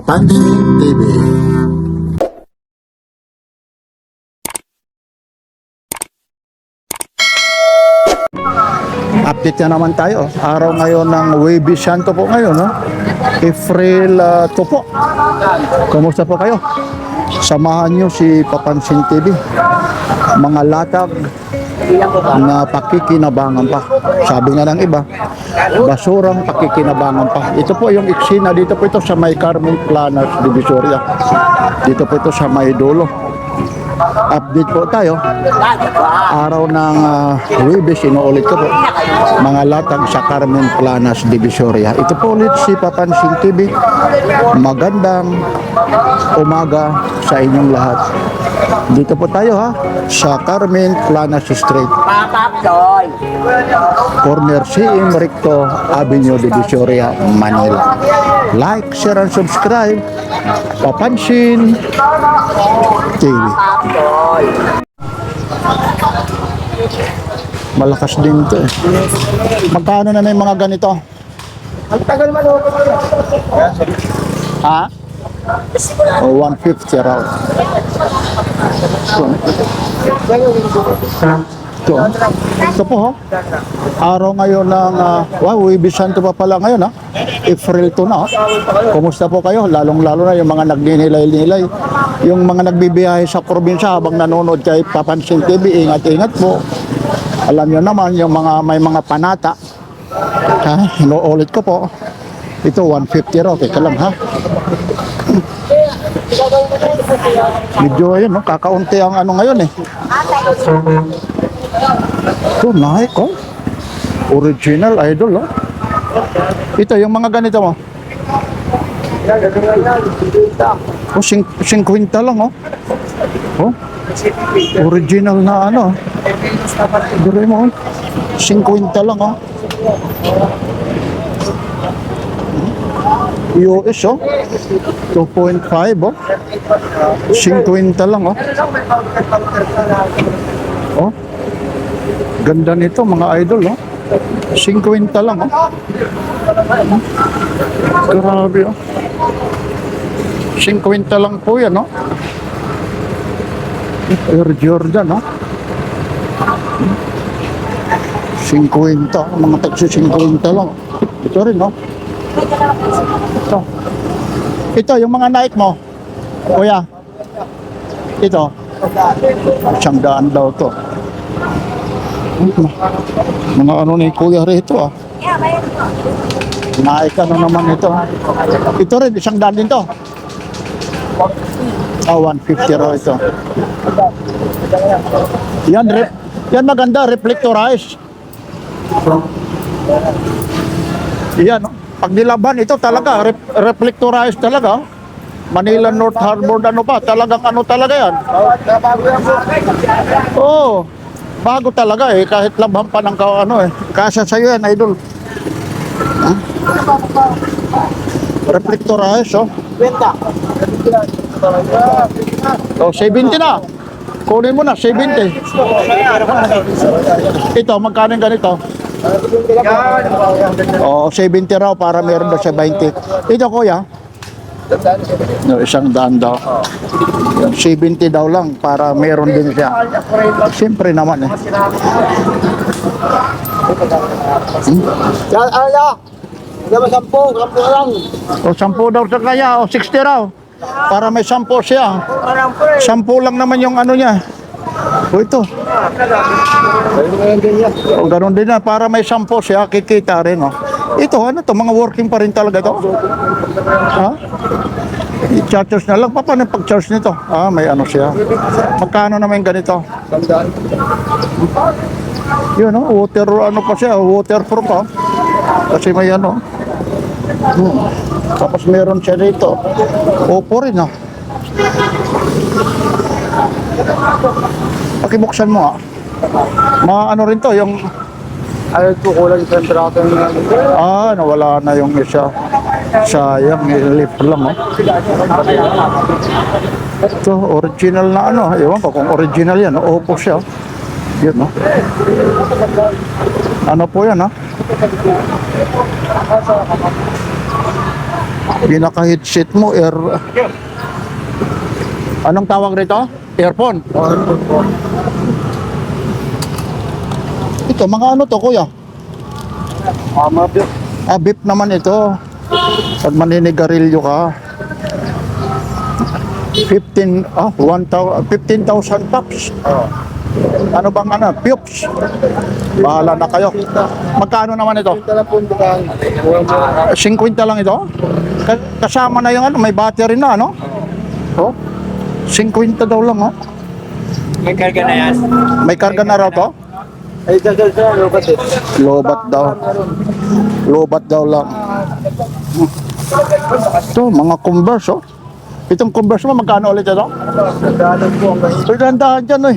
Papansin TV. Update na naman tayo. Araw ngayon ng Huwebes Santo po ngayon, no? April 2 po. Kumusta po kayo? Samahan nyo si Papansin TV. Mga latag na pakikinabangan pa. Sabi nga ng iba, basurang pakikinabangan pa. Ito po yung eksena. Dito po ito sa may Carmen Planas, Divisoria. Dito po ito sa may dulo. Update po tayo. Araw ng Huwebes, inuulit ko po. Mga latag sa Carmen Planas, Divisoria. Ito po ulit si Papansin TV. Magandang umaga sa inyong lahat. Dito po tayo sa Carmen Planas Street. Corner CM Recto Avenue, Divisoria, Manila. Like, share, and subscribe. Papansin TV. Malakas din ito eh. Magkano na yung mga ganito? Ang tagal man ako. Ha? O 150 raw. Ito po ho. Araw ngayon ng Huwebes Santo pa pala ngayon April 2 na. Kumusta po kayo? Lalong-lalo na yung mga nagninilay-nilay. Yung mga nagbibiyahe sa probinsya habang nanonood kay Papansin TV, ingat-ingat po. Alam nyo naman yung may mga panata. Inuulit ko po. Ito 150 raw. Teka lang Medyo ayun, kakaunti ang ngayon eh. Ito, Nike Original Idol Ito, yung mga ganito mo. O, 50 lang Original na Dire mo 50 lang US 2.5 50 lang ganda nito mga idol 50 lang grabe 50 lang po yan Air Jordan 50 mga taxi 50 lang ito rin ito yung mga Nike mo kuya ito 100 daw to mga ni kuya rito Nike naman ito ito rin 100 din to 150 raw ito yan maganda reflectorized yan pag nilaban ito talaga reflectorized talaga Manila North Harbor talagang talaga yan bago talaga kahit labhan pa ng kasa sa'yo yan idol reflectorized Benta. 70 na kunin mo na 70 ito magkano yung ganito 70 raw para meron daw sa 20 ito kuya 100 daw 70 daw lang para meron din siya siyempre naman Sampo lang. 10 daw sa kaya 60 raw para may 10 siya 10 lang naman yung niya ito ganun din na para may 10 siya kikita rin ito mga working pa rin talaga to i-charge na lang paano yung pag-charge nito may siya magkano naman yung ganito yun water pa siya waterproof kasi may tapos meron siya dito Oppo rin pakibuksan mo rin to yung Ito kulang sa trato nawala na yung isa sayang i-lift lang ito original na ewan ko kung original yan Oppo siya yun po yan Pinaka-headset mo, Anong tawag rito? Earphone. Ito, mga ano to, kuya? Beep naman ito. Pag maninigarilyo ka. 15,000 tops. Ano bang Pupes? Bahala na kayo. Magkano naman ito? 50 lang ito? Kasama na yung may battery na, ano? Oh, 50 daw lang, oh. May karga na yan. May karga na raw to? Ay, dadal sa lobat eh. Lobat daw lang. Ito, mga Converse, oh. Itong Converse mo, magkano ulit ito? Dadal po ang ganyan. Dahan-dahan dyan, eh.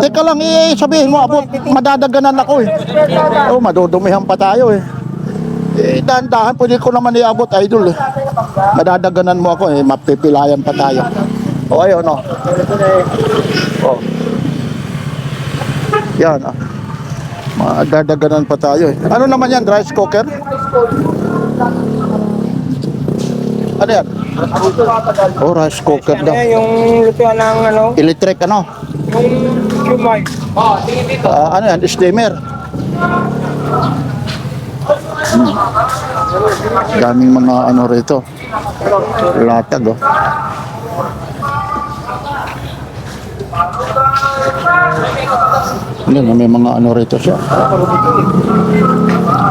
Teka lang, sabihin mo, abot, madadaganan ako, eh. Oh, madudumihan pa tayo, eh. Dahan-dahan, pwede ko naman iabot, idol, eh. Madadaganan mo ako, eh. Mapipilayan pa tayo. O, ayun, oh. Oh. Yan, ah. Madadaganan pa tayo, eh. Ano naman yan, rice cooker? Ano yan? Oh, rice cooker daw. Yung lutuan ng Electric, ano? yung mic. Ano yan, steamer. Daming mga ano rito. Latag, oh. Yan, may mga ano rito siya.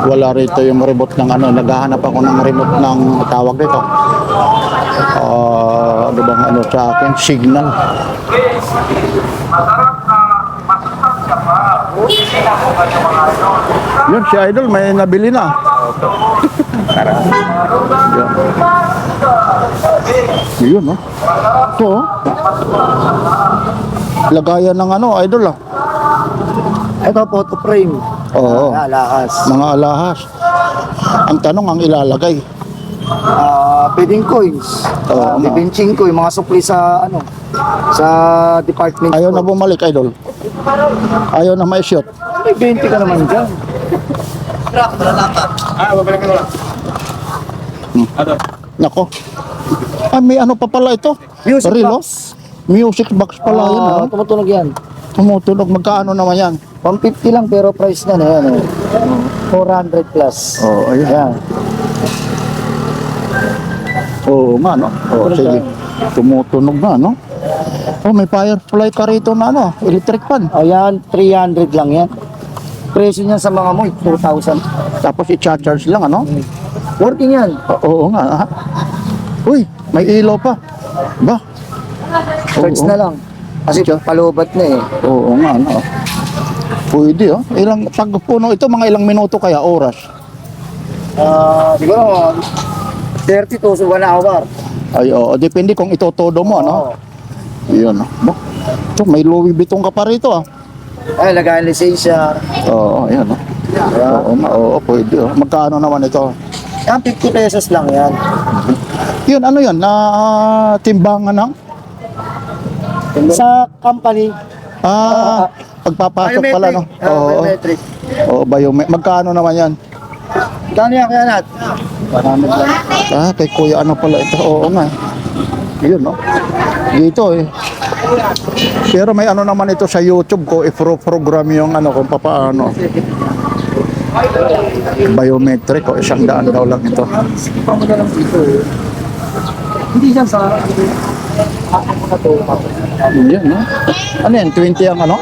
Wala rito yung remote ng ano. Naghahanap ako ng remote ng tawag dito. Ano bang ano sa akin? Signal. Yun, si Idol may nabili na. Yun, no? Ito, oh. Lagayan ng ano, Idol, ah. Ito, photo frame. Oo. Alahas. Mga alahas. Ang tanong, ang ilalagay. Pwedeng coins. Oo, Bibenching ko yung mga supli sa sa department. Ayaw na bumalik, Idol. Ayaw na may shoot. May 20 ka naman dyan. Babalik ko lang. Nako. May ano pa pala ito? Music Reel, oh. box. Music box pala yun, ah. Tumutunog yan. Tumutunog. Magkaano naman yan? 150 lang pero price na yan. 400 plus. Oo, ayun. Ayan. Oo nga, no? Oo, sige. Tumutunog na, no? Oh, may firefly ka rito na, ano? Electric fan. Ayan, 300 lang yan. Presyo niyan sa mga mo, 2,000. Tapos i-charge lang, ano? Working yan. Oo nga, ha? Uy, may ilaw pa. Ba? Charge Oo. na lang. Kasi palubat na eh. Oo nga, no? Pwede, oh. Pag puno ito, mga ilang minuto kaya, oras? Siguro 30 to 1 hour. Ay, oo. Depende kung itotodo mo, ano? Yun, oh. Ba? Ito, may Louis Vuitton ka pa rito, ah. Ay, lagayan lisensya. Oo, ayan, oh. Oo nga, oo, pwede, oh. Magkano naman ito? Yan, 50 pesos lang yan. Yun, ano yun? Timbangan ng? Sa company, Pagpapasok pala, no? Oo, biometric. oo, Magkano naman yan? Kano yan kaya nat? 100 lang. Kay kuya, ano pala ito? Oo nga. Yun, no? Dito, eh. Pero may ano naman ito sa YouTube ko, i-program yung ano, kung papaano. Biometric, o 100 daw lang ito. Hindi yan sa... Yun, no? Ano yan? 20 ang ano?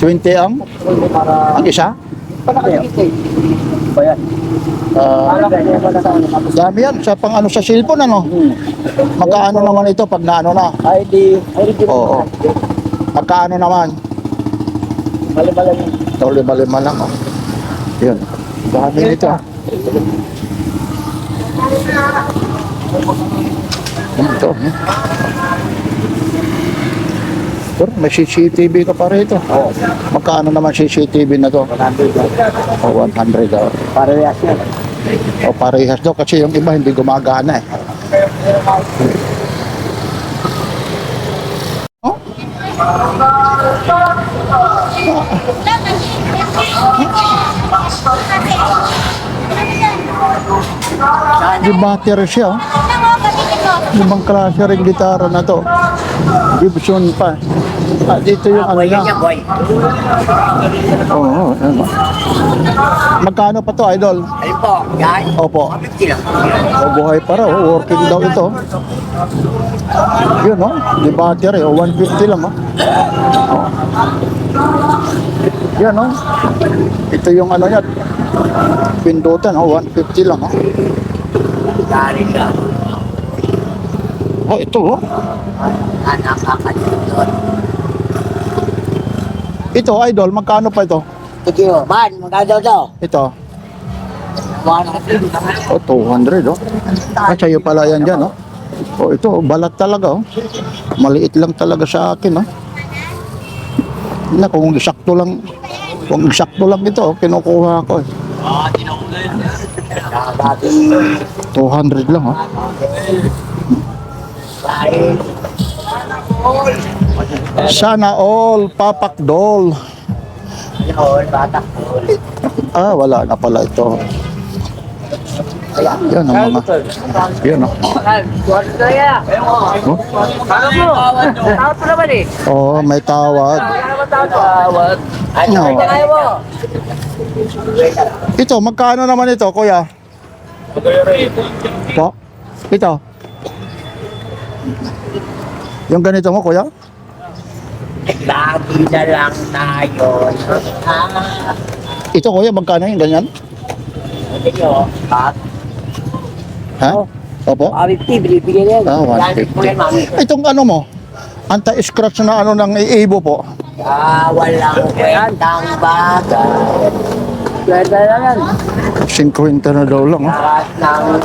20 ang isa? Bayan. Dami yan. Sa pang ano sa cellphone, ano? Magkaano naman ito pag naano na? ID. Oo. Magkaano naman? Mali-mali. Ito, lima-lima lang, oh. Yun. Dami nito, ah. Ito, Pero may CCTV ka pa rito. Magkano naman CCTV na to? 100 lang. O 100 daw. Parehas yan. O parehas daw kasi yung iba hindi gumagana, eh. Oh? Di battery siya. Oh. Ibang klase rin gitara na to. Gibson pa. Ah, dito yung ano niya. Oo, ano. Magkano pa to, idol? Ayun po, yan. Opo. 50 lang. O, buhay pa raw. Working daw ito. Yun, oh. Di battery. O, 150 lang, oh. Oh. Yan, oh. Ito yung ano niya. Pindutan, oh. 150 lang, oh. Galing lang. Oh, ito, oh. Nakakalimutan. Ito, idol. Magkano pa ito? Sige o, man, magkano daw? Ito. Mga nakapili. Oh, 200, oh. Ah, sa'yo pala yan dyan, oh. Oh, ito, balat talaga, oh. Maliit lang talaga sa akin, oh. Na, kung eksakto lang ito, oh, kinukuha ko, eh. 200 lang, oh. Sana all, papakdol. Ah, wala na pala ito. Yan ang mga. Yan, oh. Oh, may tawad. No. Ito, magkano naman ito, kuya? Po? Ito. Yung ganito mo, kuya? Lagi na lang tayo. Ito, kuya, magkano yung ganyan? Ha? Opo? 50, binibigyan yan. Ah, 150. Itong ano mo? Anti-scratch na ano ng iibo po? Walang kwentang bagay. Kwenta lang yan. 50 na daw lang. Oh. Lahat ng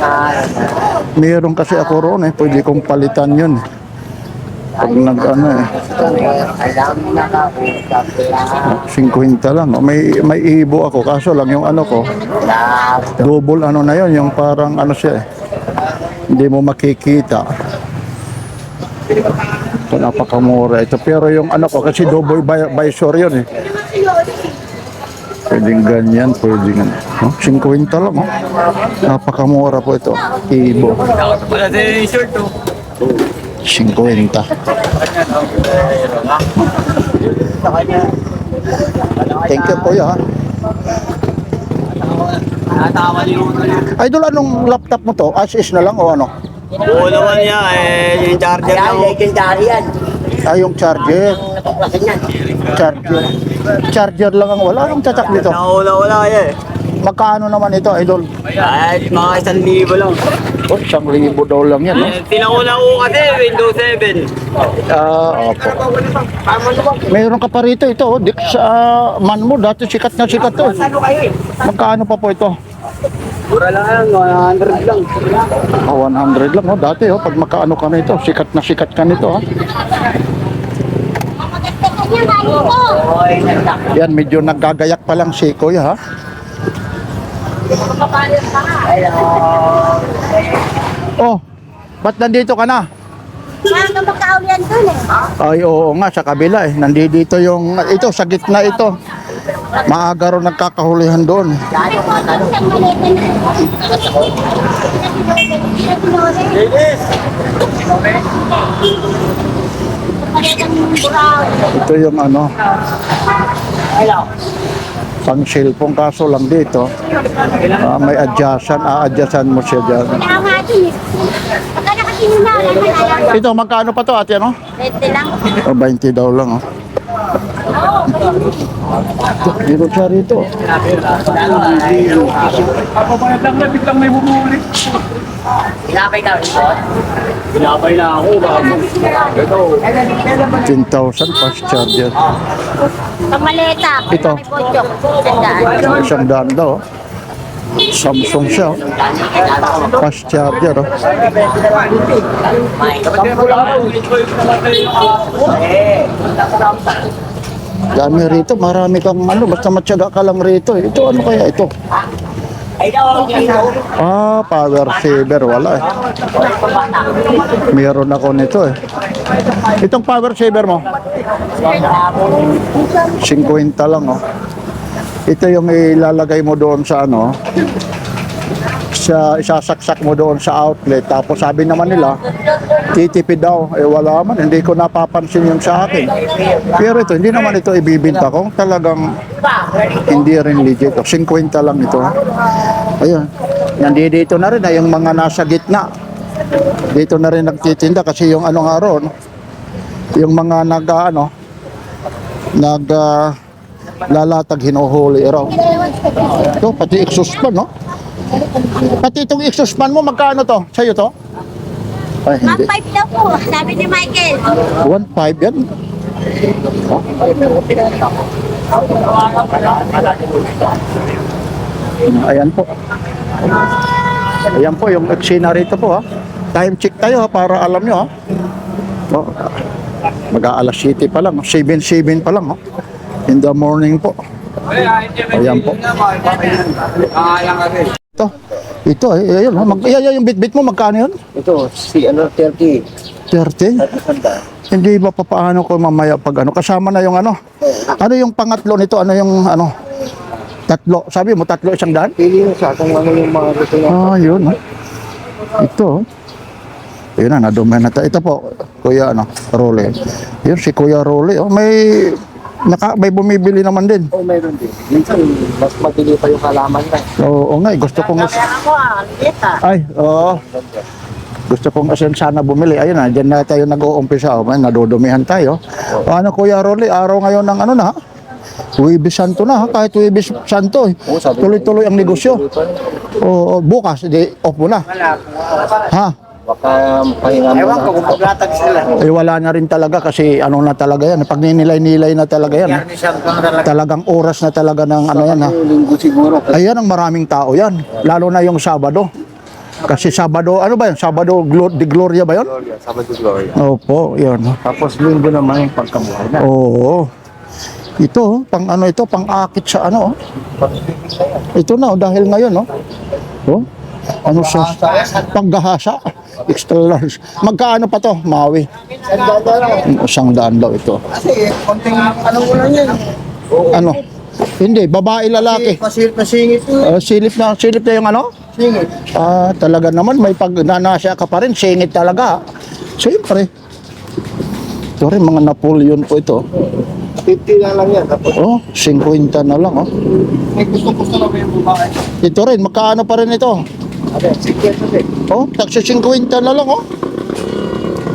Meron kasi ako roon eh. Pwede kong palitan yun. Pag nag-ano eh. alam na kausap lang. 50 lang. Oh. May iibo ako. Kaso lang yung ano ko. Double ano na yun. Yung parang ano siya eh. Hindi mo makikita. Ito napakamura ito. Pero yung ano ko kasi double visor yun eh. Pwedeng ganyan, pwedeng ano. 50 lang, oh. Napakamura po ito. Ibo. 50. Thank you po ya. Idol, anong laptop mo to? Asus na lang o ano? Oo naman yan, yung charger Yan, lang. legendary yan. Ah, yung charger. Natuklasan yan. Charger. Charger lang ang wala. Anong tatak nito? Wala yan. Magkano naman ito, idol? Ay, mga 1,000 lang. Oh, 1,000 daw lang yan, no? Tinauna ko kasi Windows 7. Ah, opo. Mayroon ka pa rito ito, oh. Sa man mo, dati sikat na sikat to. Magkano pa po ito? Mura lang yan, 100 lang. Ah, 100 lang, oh. Dati, oh, pag makaano ka na ito, sikat na sikat ka nito, ha? Yan, medyo naggagayak pa lang si Kuya, ha? Oh, ba't nandito ka na? Mga magkaulian dun eh. Ay, oo nga, sa kabila eh. Nandito yung, ito, sa gitna ito. Maaga rin nagkakahulihan doon. Ito yung ano, pang cellphone, kaso lang dito. May adjustan mo siya dyan. Tama din eh. Pagka nakasinungalan na lang. Ito, magkano pa to ate, ano? 20 lang. O, 20 daw lang, oh. Dito siya rito. Ilapay daw, ito. Pinapay na ako, baka 10,000 fast charger. Pamaleta. Ito. May pochok. Tandaan. Isang daan daw, oh. Samsung siya, oh. Fast charger, oh. Dami rito, marami kang ano, basta matyaga ka lang rito. Eh. Ito, ano kaya ito? Ah, power saver, wala eh. Meron ako nito eh. Itong power saver mo? 50 lang, oh. Ito yung ilalagay mo doon sa ano, isasaksak mo doon sa outlet. Tapos sabi naman nila, titipid daw. Eh wala man, hindi ko napapansin yung sa akin. Pero ito, hindi naman ito ibibinta ko. Talagang hindi rin legit. 50 lang ito. Ayun. Nandito na rin yung mga nasa gitna. Dito na rin nagtitinda kasi yung anong araw, no? Yung mga lalatag hinuhuli raw. Ito, pati exhaust fan, no? Pati itong exhaust fan mo, magkano to? Sa'yo to? Ay, hindi. 1.5 daw po, sabi ni Michael. 1.5 yan. Ayan po. Ayan po yung eksena rito po, ha. Time check tayo, ha, para alam nyo, ha. Oh, mag-aalas 7 pa lang, 7:07 pa lang, ha. In the morning po. Ayan po. Ito ayun, ha. Yung bit-bit mo, magkano yun? Ito, si 30. 30? Hindi ba papaano ko mamaya pag ano? Kasama na yung ano? Ano yung pangatlo nito? Ano yung ano? Tatlo. Sabi mo, tatlo 100? Pili mo siya kung ano yung mga gusto niya. Ah, yun. Ha? Ito. Yun na, nadumihan na tayo. Ito po, Kuya Rolly. Yun, si Kuya Rolly. Oh, may bumibili naman din. Oh, meron din. Minsan, mas mabili pa yung halaman na. Oo nga, gusto kong... Ay, oo. Gusto kong sana bumili. Ayun na, dyan na tayo nag-uumpisa. Oh, nadudumihan tayo. O, ano, Kuya Rolly, araw ngayon ng ano na, Huwebes Santo na, ha? Kahit Huwebes Santo, eh. Tuloy-tuloy ang negosyo. O, bukas, off mo na. Ha? Baka pahinga mo Ewan ko kung maglatag sila. Eh, wala na rin talaga kasi ano na talaga yan. Pag ninilay-nilay na talaga yan. Ha? Talagang oras na talaga ng ano yan, ha? linggo siguro. Ayan ang maraming tao yan. Lalo na yung Sabado. Kasi Sabado, ano ba yun? Sabado de Gloria ba yun? Sabado Gloria. Opo, yun. Tapos linggo naman yung pagkabuhay na. Oo. Ito, pang ano ito, pang akit sa ano. Ito na, dahil ngayon, no? Oh. Ano sa panggahasa? Extra large. Magkaano pa to, Maui? 100 daw ito. Kasi, konting ano mo lang yan. Ano? Hindi, babae, lalaki. Masilip na singit yun. Silip na yung ano? Singit. Ah, talaga naman, may pag nanasya ka pa rin, singit talaga. Siyempre. Ito rin, mga Napoleon po ito. 50 na lang yan. Tapos, Oh, 50 na lang, oh. may gusto-gusto na ba yung babae? Ito rin, magkano pa rin ito? Ate, 50 din. Oh, taksi 50 na lang, oh.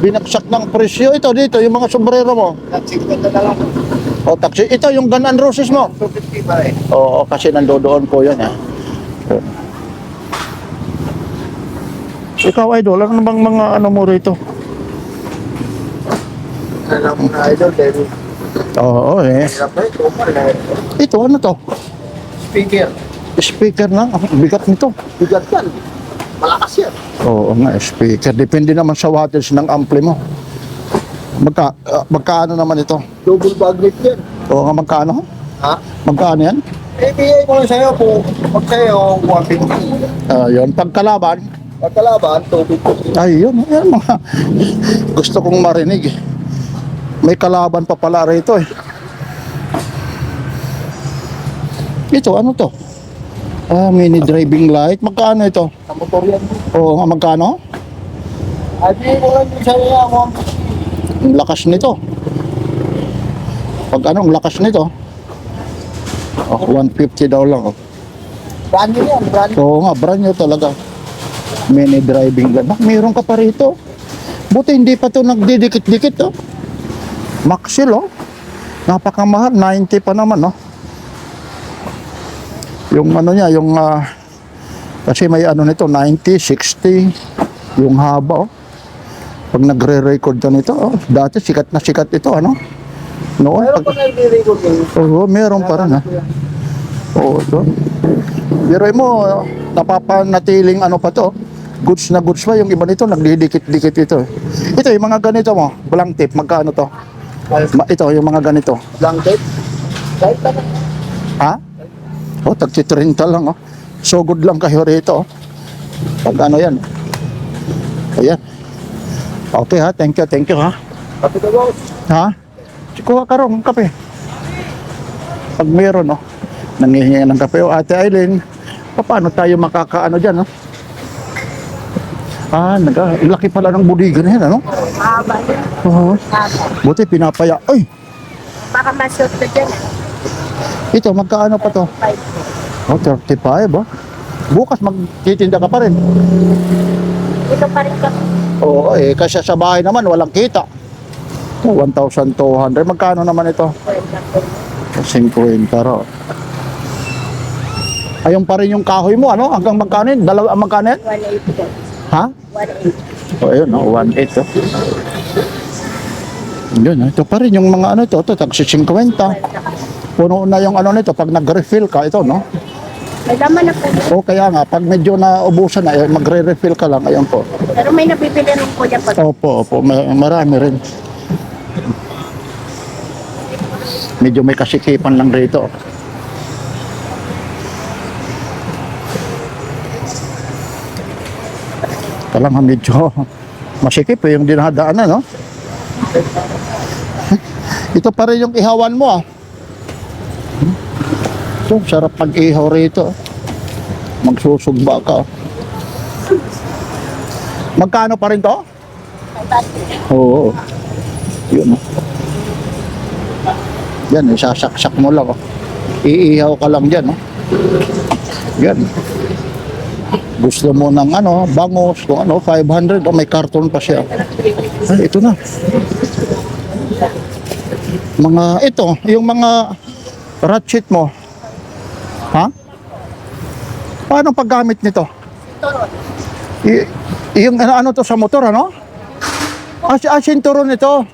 Binaksak ng presyo ito dito, yung mga sombrero mo. At 50 na lang. Oh, taksi. Ito, yung Guns N' Roses mo. 250 pa rin. Oo, kasi nandoon po yan, eh. Ikaw, idol, ano bang mga ano mo rito? Alam mo na idol, dahil Oo, eh. hirap na ito. Ito, ano to? Speaker. Speaker na. Ang bigat nito. Bigat yan. Malakas yan. Oo nga, speaker. Depende naman sa wattage ng ampli mo. Magkaano naman ito? Double magnet yan. Oo nga, magkano? Ha? Magkano yan? Ibigay ko lang sa'yo po. Pag sa'yo, 150. Yun, pagkalaban. Pagkalaban, 250. Ay, yun mga gusto kong marinig. May kalaban pa pala rito, eh. Ito, ano to? Mini driving light. Magkano ito? Sa motor yan. Oo nga, magkano? Ibigay ko lang sa'yo yan, 150. Ang lakas nito. Pag anong lakas nito? Oh, 150 daw lang, oh. Brand new yan, brand new. Oo nga, brand new talaga. Mini driving light. Bak, mayroon ka pa rito. Buti hindi pa to nagdidikit-dikit, oh. Maxil, oh. Napakamahal, 90 pa naman, oh. Yung ano niya, yung kasi may ano nito, 90, 60, yung haba, oh. Pag nagre-record ka nito, oh. Dati sikat na sikat ito, ano? Noon, Meron pa na i-record yun. oo, meron pa rin, ha. Oo, ito. Pero mo, napapanatiling ano pa to, goods na goods pa, yung iba nito, nagdidikit-dikit ito. Ito, yung mga ganito mo, blank tip, magkano to? Ito, yung mga ganito. Blanket. Kahit na. Ha? Oh, tagsi 30 lang, oh. So good lang kayo rito, oh. Pag ano yan. Ayan. Okay, ha, thank you, ha. Kapit na boss. Ha? Kuha ka rin, kape. Pag meron, oh. Nangihingi ng kape, oh. Ate Aileen, paano tayo makakaano dyan, oh? Laki pala ng bodega na yan, ano? Mahaba yun. Oo. Mahaba. Buti pinapaya. Ay, Baka masot na dyan. ito, magkaano pa to? 5. Oh, 35, oh. Bukas magtitinda ka pa rin. Ito pa rin kami. Oo, kasi sa bahay naman, walang kita. 1,200. Magkano naman ito? 50 raw. Ayun pa rin yung kahoy mo, ano? Hanggang magkano yun? Magkano yun? 180 po. Ha? 180. O, ayun, 1.8, oh. Yun, ito pa rin yung mga ano ito, tagsi 50. Puno na yung ano nito, pag nag-refill ka, ito, no? May laman na po. O, kaya nga, pag medyo naubusan na, magre-refill ka lang, ayun po. Pero may nabibili rin po dyan pag Opo, marami rin. Medyo may kasikipan lang rito. Talang medyo masikip yung dinadaanan, no? Ito pa rin yung ihawan mo, ah. Ito, sarap pag-ihaw rito. Magsusugba ka. Magkano pa rin to? Oo. Yun. Yan, isasaksak mo lang. Oh. Iihaw ka lang dyan. Oh. Yan. Gusto mo ng ano, bangos, kung ano, 500. Oh, may karton pa siya. Ay, ito na. Ito, yung mga ratchet mo. Ha? Paano paggamit nito? Yung ano to sa motor, ano? Sinturon ito.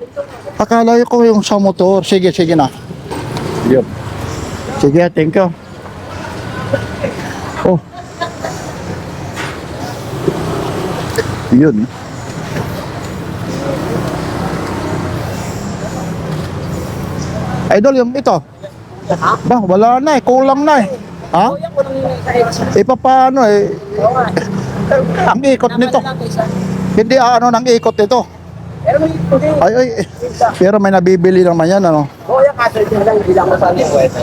Akala ko yung sa motor. Sige na. Yun. Sige, thank you. Oh. Yun. Idol, yung ito. Ba, wala na eh. Kulang na eh. Ha? Paano eh? Ang ikot nito. Hindi ano ng ikot ito. Ay, pero may nabibili naman yan, ano? Oo, yung kaso ito lang, bilang mo sa kwenta.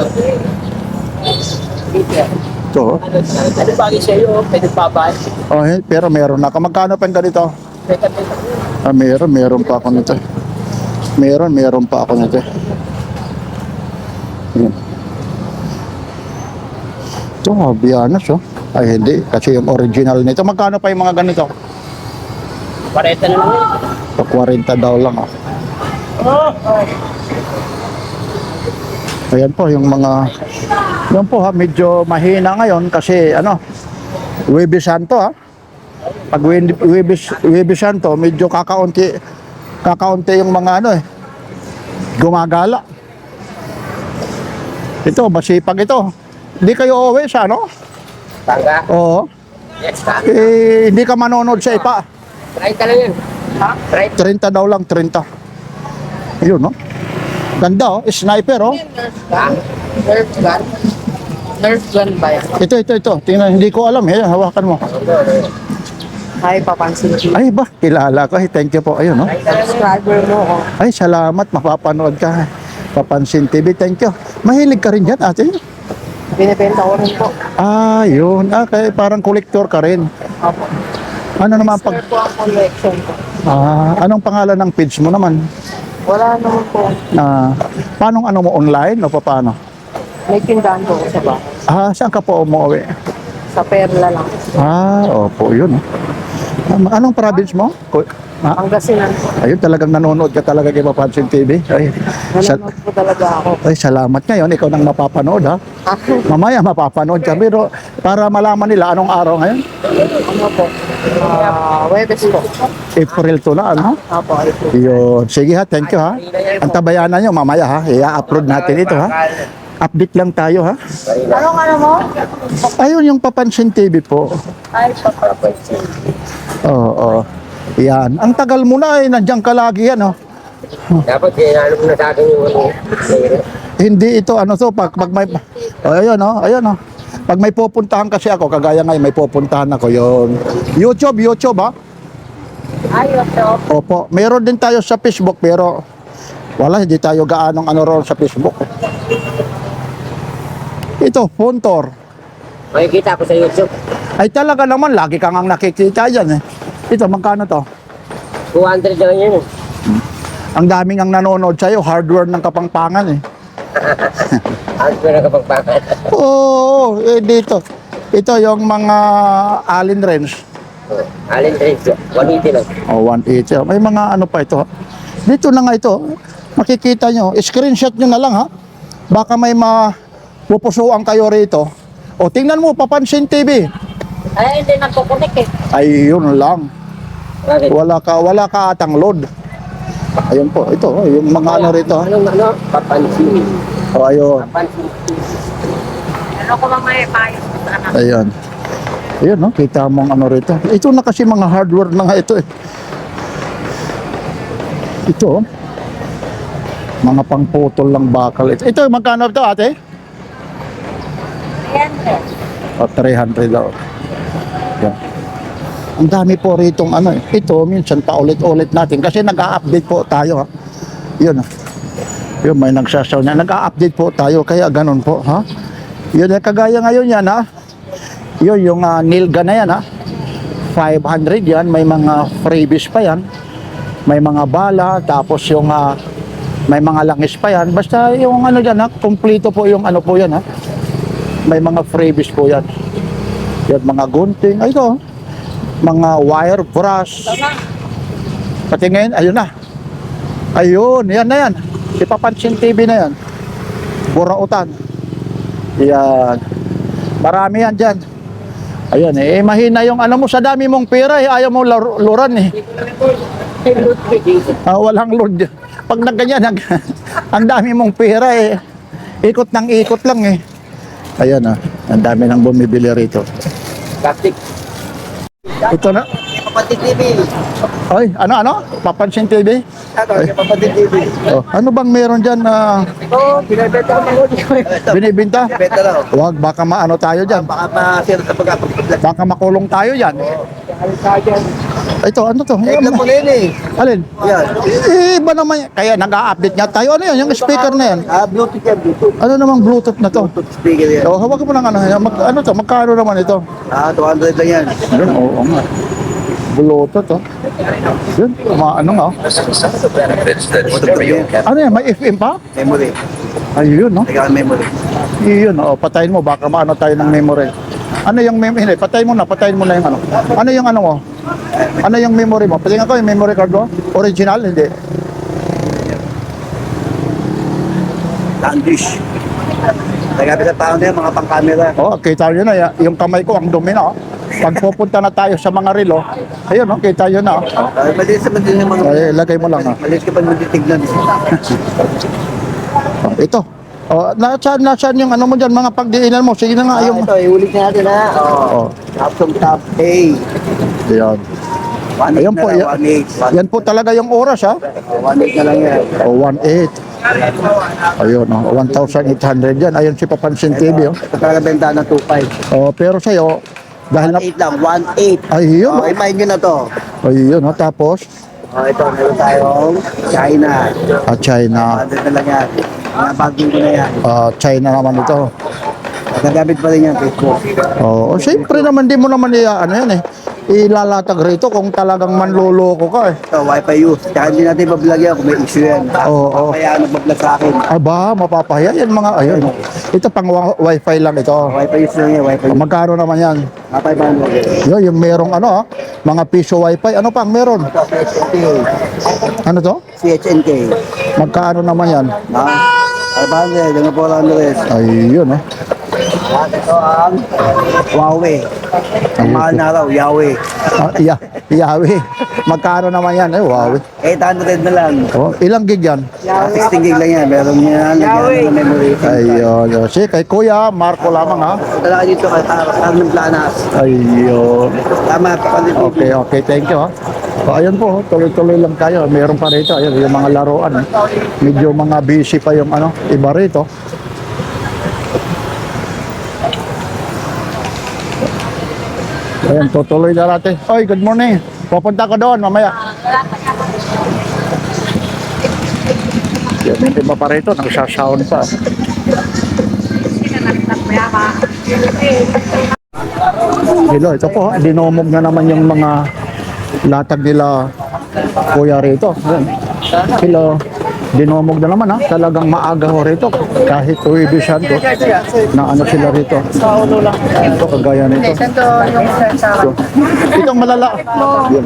Ito. Ano bagay sa'yo, pwede babay. Oh, pero meron na. Magkano pa yung ganito? Meron pa ako nito. Meron pa ako nito. Yan. Ito, Bianas, oh. Ay, hindi. Kasi yung original nito. Magkano pa yung mga ganito? 40 na lang yun. 40 daw lang, oh. Ayan po, yung mga... Yan po, ha. Medyo mahina ngayon kasi, ano, Huwebes Santo, ha. Pag Huwebes Santo, medyo kakaunti yung mga, ano, gumagala. Ito, masipag ito. Hindi kayo uuwi sa ano? Tangga. Oo. Yes, tangga. Hindi ka manonood sa ipa. Try ka lang yun. Ha? Try. 30 daw lang, 30. Yun, no? Ganda, oh. Sniper, oh. Nerf gun. Nerf gun ba yan? Ito. Tingnan, hindi ko alam, eh. Hawakan mo. Ay, papansin ko. Ay, ba? Kilala ko. Ay, thank you po. Ayun, no? Subscriber mo ko. Ay, salamat. Mapapanood ka. Papansin TV. Thank you. Mahilig ka rin dyan, ate. Binibenta ko rin po. Ah, yun. Okay, parang collector ka rin. Opo. Ano naman pag... Sir po ang collection ko. Anong pangalan ng page mo naman? Wala naman po. Paano ano mo, online o paano? May tindahan po sa bahay. Saan ka po umuwi? Sa Perla lang. Opo, yun. Anong province mo? Pangasinan po. Ayun, talagang nanonood ka talaga kay Papansin TV. Nanonood po talaga ako. Ay, salamat ngayon. Ikaw nang mapapanood, ha? Mamaya mapapanood ka. Pero para malaman nila anong araw ngayon? Ano po? Huwebes po. April 2 na, ano? Apo, ito. Yun. Sige ha, thank you ha. Ang tabayanan nyo, mamaya ha. I-upload natin ito ha. Update lang tayo ha. Ano mo? Ayun yung Papansin TV po. Ay, papapansin. Oo. Yan. Ang tagal mo na nandiyan ka lagi yan, oh. Dapat kinalo mo na sa akin yung Hindi ito, ano to, pag may... Ayun, oh. Pag may pupuntahan kasi ako, kagaya ngayon, may pupuntahan ako yun. YouTube, ha? Ay, ito. Opo. Meron din tayo sa Facebook, pero wala, hindi tayo gaanong ano ron sa Facebook. Ito, Fontor. Makikita ko sa YouTube. Ay talaga naman, lagi kang ang nakikita yan, eh. Ito, magkano to? 200 lang yan. Ang daming ang nanonood sa'yo, hardware ng Kapampangan eh. Ang pera kapag bakit. Oo, dito. Ito yung mga Allen wrench. Alin Trades, 180 lang. O, 180. May mga ano pa ito. Dito na nga ito. Makikita nyo. Screenshot nyo na lang ha. Baka may mapupusuan kayo rito. O, tingnan mo, Papansin TV. Ay, hindi nagkukunik eh. Ayun lang. Bakit? Wala ka atang load. Ayun po, ito. Yung mga ano rito. Ha? Anong ano? Papansin. O, ayun. Papansin. Ano ko bang may payo sa anak? Ayun. Ayun, no? Kita mo ang ano rito. Ito na kasi mga hardware na nga ito eh. Ito, oh. Mga pangputol lang bakal. Ito, magkano ito ate? Ayan, sir. O, 300 daw. Yan. Ang dami po ritong ano eh. Ito, minsan paulit-ulit natin. Kasi nag-a-update po tayo ha. Yun. Yun, may nagsasaw na. Nag-a-update po tayo. Kaya ganun po ha. Yun, kagaya ngayon yan ha. Yun, yung Nilga na yan ha. 500 yan. May mga freebies pa yan. May mga bala. Tapos yung may mga langis pa yan. Basta yung ano dyan ha. Kompleto po yung ano po yan ha. May mga freebies po yan. Yan, mga gunting. Ay, ito. Mga wire brush. Pati ngayon, ayun na. Ayun, yan na yan. Ipapansin TV na yan. Burautan. Yan. Marami yan dyan. Ayun eh, mahina yung ano mo sa dami mong pera eh. Ayaw mo luran eh. Walang load. Pag nagganyan, ang dami mong pera eh. Ikot ng ikot lang eh. Ayan ah, ang dami nang bumibili rito. Plastic. Ito na. Kapatid TV. Ay, ano? Papansin TV? Kapatid TV. Oh, ano bang meron dyan na Oo, binibenta ko mga binibinta? Benta lang. Huwag, baka maano tayo dyan. Baka ma-share sa pagkakapag-vlog. Baka makulong tayo dyan. Ito, ano to? Tignan mo na yun eh. Alin? Yan. Iba naman yan. Kaya nag-a-update nga tayo. Ano yan? Yung speaker na yan. Bluetooth yan, Bluetooth. Ano namang Bluetooth na to? Bluetooth speaker yan. Oh, hawag mo lang ano. Ano to? Magkano naman ito? 200 lang yan. Ayun, oo nga. Bluetooth, oh. Yun, ano nga. Ano yan? May FM pa? Memory. Ayun, no? Teka, memory. Yun, oh. Patayin mo. Baka maano tayo ng memory. Ano yung memory? Hindi, patayin mo na yung ano. Ano yung ano mo? Ano yung memory mo? Patingin ko yung memory card mo? Original? Hindi. Landish. Nagabi sa tao na yan, mga pang-camera. Oh, kita nyo na. Yung kamay ko, ang dumi na, oh. Pag pupunta na tayo sa mga relo, ayun, oh, kita nyo na, oh. Malinis naman din yung mga... Ay, lagay mo lang, oh. Malinis ka pa naman titignan. Oh, ito. Oh, nasaan yung ano mo dyan, mga pagdiinan mo? Sige na nga, yung... Ito, iulit natin ha. Oh, Option top A. ayan. 1.8 Ayun na po, lang, yan, 1.8. yan po talaga yung oras, ha? 1.8 na lang yan. Oh, 1.8. Ayun, oh, 1,800 yan. Ayun si Papansin TV, oh. Ito talaga benta ng 2.5. Oh, pero sa'yo, dahil na... 1.8 lang, 1.8. Ayun, Oh, imahin nyo na to. ayun, oh, tapos, Ito, meron tayong China. China. 100 na lang yan. Mga bagong ko na yan. China naman ito. Nagamit pa rin yan, Facebook. Oo, siyempre naman, di mo naman ano yan eh. Ilalatag rito kung talagang manloloko ka eh. Ito, wifi use. Kaya hindi natin bablog yan kung may issue yan. Oo. Kaya nagbablog sa akin. Aba, mapapahiya yan mga, ayun. Ito pang wifi lang ito. Wifi use lang yan, wifi use. Magkano naman yan? Kapay pa mo. Yun, yung merong ano, mga piso wifi. Ano pang meron? Ito, CHNK. Ano to? CHNK. Magkano naman yan? Ha? 500, yung po lang rin. Ayun eh. At ito ang Huawei. Ang mahal na raw, Yahweh. Yahweh. Magkano naman yan? Eh, wow. 800 na lang. Oh, ilang gig yan? 16 gig lang yan. Meron niya lagyan ng memory. Ayun. Sige, kay Kuya, Marco lamang ha. Ito lang dito kay Carmen Planas. Ayun. Tama, kapatid. Okay, thank you ha. So, ayun po, tuloy-tuloy lang tayo. Meron pa rito, ayun, yung mga laruan. Medyo mga busy pa yung ano, iba rito. Ayun, tutuloy na natin. Oy, good morning. Pupunta ko doon mamaya. Yan, may iba pa rito, nagsasound pa. Hello, ito po, dinomog na naman yung mga latag nila kuya rito. Ayan. Sila dinomog na naman ha. Talagang maaga ho rito. Kahit Huwebes Santo na ano sila rito. Ito kagaya nito. So, itong malala. Yun.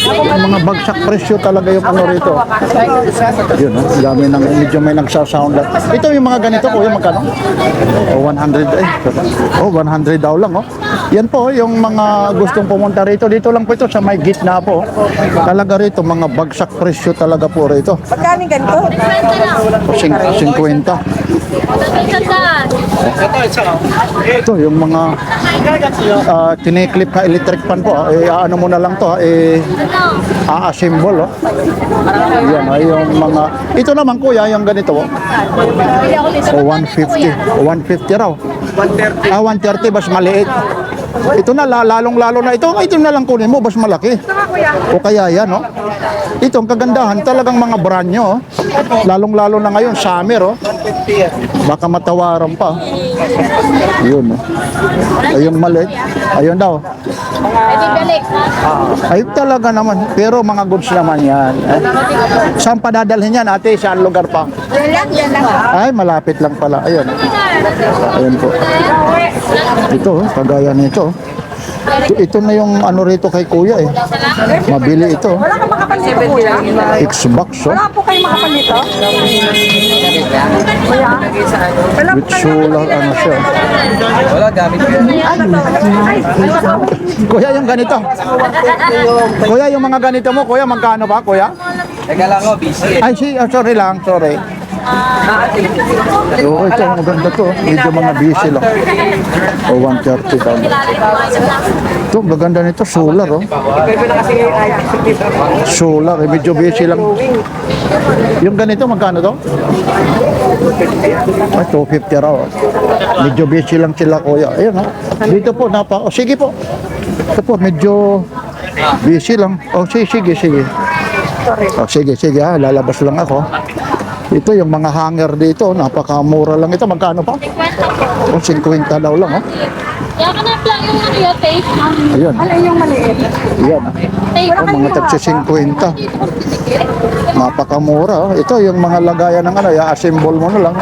Yung mga bagsak presyo talaga yung ano rito. Yun, dami ng medyo may nagsasound. Ito yung mga ganito po, yung magkano? O 100 eh. Oh, 100 daw lang oh. Yan po yung mga gustong pumunta rito. Dito lang po ito sa may gitna po. Talaga rito mga bagsak presyo talaga po rito. Magkano ganito? 50. Ito yung mga tiniklip na electric fan po. Ano mo na lang to, a-assemble. Yan, yung mga... Ito naman kuya, yung ganito. O 150. 150 raw. 130 bas maliit. Ito na, lalong-lalo na ito. Ito na lang kunin mo, bas malaki. O kaya yan, no? Ito, ang kagandahan, talagang mga brand nyo. Lalong-lalo na ngayon, summer, oh. Baka matawaran pa. Yun, oh. Ayun maliit. Ayun daw. Ay, talaga naman. Pero mga goods naman yan. Saan pa dadalhin yan, ate? Saan lugar pa? Yan lang. Ay, malapit lang pala. Ayun. Ayun po. Ito, kagaya nito. Ito na yung ano rito kay kuya eh. Mabili ito. Wala kang makapal nito, kuya? Xbox, oh. Wala po kayo makapal nito? Kuya? Wala po With solar, ano siya. Wala, gamit ko yan. Ano to? Ay, Kuya, yung ganito. Kuya, yung mga ganito mo, kuya, magkano ba, kuya? Teka lang ako, busy eh. Ay, sorry lang, sorry. Oo, ito, maganda to. Medyo mga busy lang. O, 130 daw. Ito, maganda nito, solar, oh. Solar, medyo busy lang. Yung ganito, magkano to? Ay, 250 raw. Medyo busy lang sila, kuya. Ayun, ha. Dito po, sige po. Ito po, medyo busy lang. Oh, sige. Oh, sige, ha. Lalabas lang ako. Ito yung mga hanger dito, napakamura lang ito. Magkano pa? O, 50 daw lang, oh. Yakanap lang yung ano yun, tape. Ayun, ano yung maliit? yan. Tape. Oh, mga tagsi 50. Napakamura, oh. Ito yung mga lagayan ng ano, i-assemble mo na lang.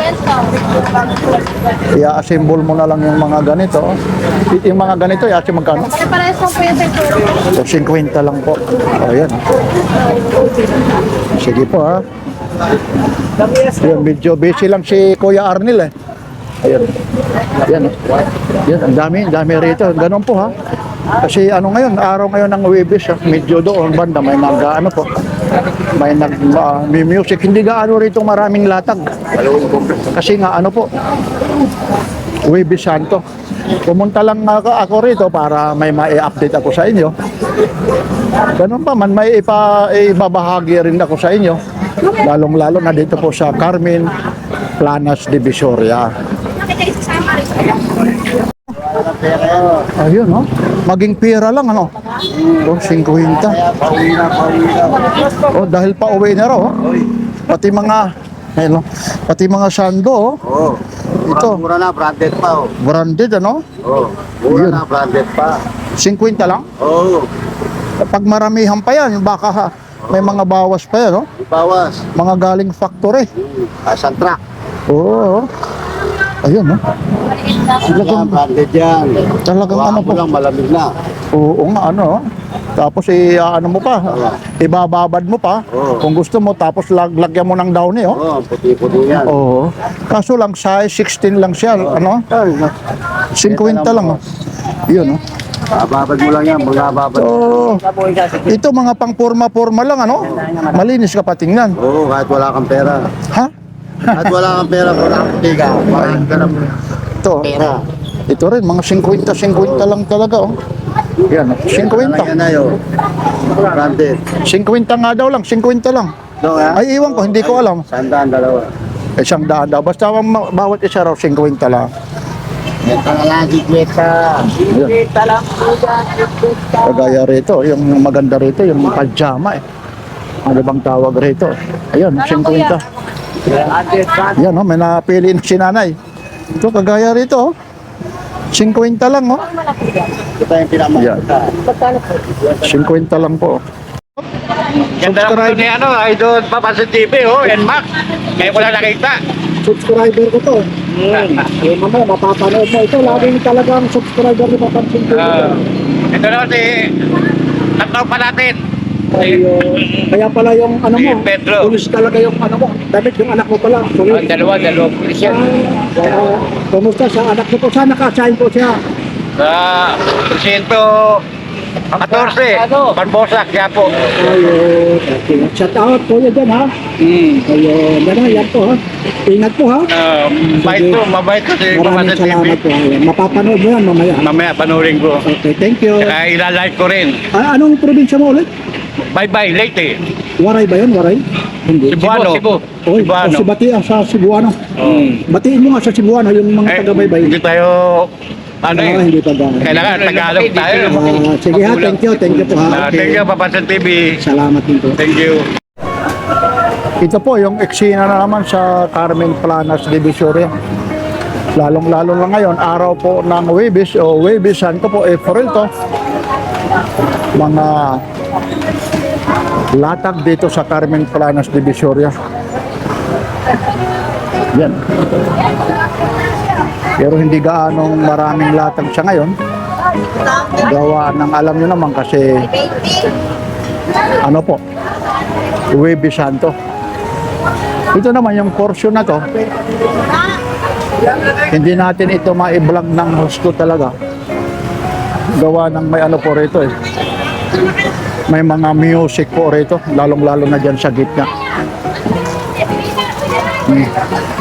I-assemble mo na lang yung mga ganito. Oh. Yung mga ganito, i-assemble magkano? Parehas lang po yung tape. So, 50 lang po. O, yan. Sige po, ha. Yan, medyo busy lang si Kuya Arnil, eh. Ayan. Yan, oh. Yan, ang dami rito. Ganun po, ha. Kasi ano ngayon, araw ngayon ng Huwebes, ha. Medyo doon, banda, may ano po. May may music. Hindi gaano rito maraming latag. Kasi nga, ano po, Huwebes Santo. Pumunta lang ako rito para may ma-update ako sa inyo. Ganun pa man, may ibabahagi rin ako sa inyo. Lalong-lalo na dito po sa Carmen Planas Divisoria. Ayun, no? Maging pera lang, ano? Oh, 50. Oh, dahil pa uwi na raw, oh. Pati mga, ayun, no? Pati mga sando, oh. Oo. Ito. Mura na, branded pa. Branded, ano? Oo. Mura Yun. na, branded pa. 50 lang? Oo. Pag maramihan pa yan, baka may mga bawas pa yan, no? Bawas. Mga galing factory. Asan truck. Oo. Ayun, no? Yan, branded yan. Talagang ano Hawakan mo po. lang, malamig na. Oo nga, ano? Tapos ano mo pa, ibababad mo pa. Oo. Kung gusto mo, tapos lagyan mo ng downy, oh. Oo, puti-puti yan. Oo. Kaso lang, size 16 lang siya, ano? 50 lang, oh. Yun, oh. Babad mo lang yan, babad. So, ito mga pang-forma-forma lang, ano? Malinis ka pa tingnan. Oo, kahit wala kang pera. Ha? Kahit wala kang pera, wala kang tiga. Wala kang Ito, pera. ito rin, mga 50 lang talaga, oh. Yan, 50. Yan na yun. Branded. 50 nga daw lang, 50 lang. No, ha? Ay, iwan ko, hindi ko alam. Sandaan, dalawa. 100 daw. Basta bawat isa raw, 50 lang. Ito na lagi, kweta. Kweta lang. Kagaya rito, yung maganda rito, yung pajama, eh. Ano bang tawag rito? Ayun, 50. Yan, oh, may napili na si nanay. Ito, kagaya rito, oh. 50 lang, oh. Ito yung pinamahal. Yan. 50 lang po. Ganda naman ni ano, Idol Papansin TV, oh, NMAX. Ngayon ko lang nakita. Subscriber ko to. Eh, mamaya, mapapanood mo. Ito, laging talagang subscriber ni Papansin TV. Ito naman si tatlo pa natin. Kaya pala yung ano Si mo, Pedro. pulis talaga yung ano mo. Dapat yung anak mo pala. Pulis. Dalawa pulis yan. Kumusta sa anak mo po? Saan nakasign po siya? Sa 114, Barbosa, kaya po. Ayun. Okay. Shout out po yan dyan, ha? Ayun. Yan po, ha? Ingat po, ha? Mabait ko si Maraming Papansin TV. salamat po. Ayun. Mapapanood mo yan mamaya. Mamaya, panurin ko. Okay, thank you. Kaya ilalike ko rin. Anong probinsya mo ulit? Bye-bye, Leyte. Waray ba yun? Waray? Hindi. Cebuano. Oy, Cebuano. si Bati sa Cebuano. Batiin mo nga sa Cebuano yung mga taga-baybay. Hindi tayo, ano Hindi pa ba? kailangan Tagalog tayo. Sige ha, thank you po ha. Thank you, Papansin TV. Salamat din po. Thank you. Ito po yung eksena na naman sa Carmen Planas Divisoria. Lalong-lalo lang ngayon, araw po ng Huwebes o Huwebes Santo po, April to. Mga latag dito sa Carmen Planas Divisoria. Yan. Pero hindi gaanong maraming latag siya ngayon. Gawa ng alam nyo naman kasi ano po, Huwebes Santo. Ito naman yung portion na to, hindi natin ito ma-vlog ng gusto talaga. Gawa ng may ano po rito eh. May mga music po rito, lalong-lalo na dyan sa gitna.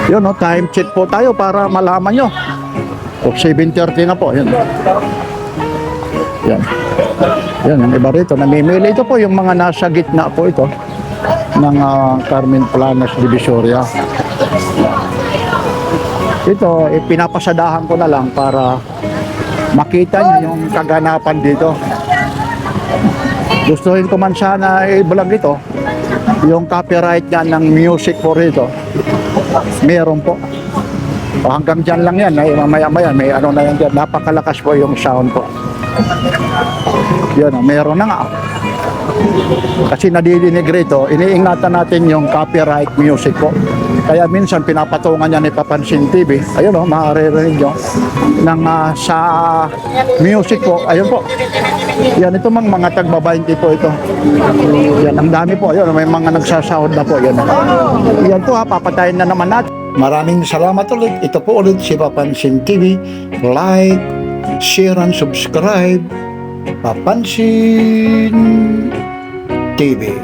Yun no, time check po tayo para malaman nyo. O 7:30 na po, yun. Yan. Yan, ang iba rito, namimili. Ito po yung mga nasa gitna po ito ng Carmen Planas Divisoria. Ito, pinapasadahan ko na lang para makita nyo yung kaganapan dito. Gustuhin ko man sana i-vlog ito, yung copyright nga ng music po rito. Meron po. O hanggang dyan lang yan, ay mamaya-maya, may ano na yan dyan. Napakalakas po yung sound po. Yun, meron na nga. Kasi nadidinig rito, iniingatan natin yung copyright music po. Kaya minsan pinapatungan niya ni Papansin TV. Ayun o, maaririnig nyo. Ng, sa music po, ayun po. Yan, ito mga tagbabainti po ito. Yan, ang dami po. Ayun, may mga nagsasahod na po. Yan, yan po ha, papatayin na naman natin. Maraming salamat ulit. Ito po ulit si Papansin TV. Like, share, and subscribe. Papansin TV.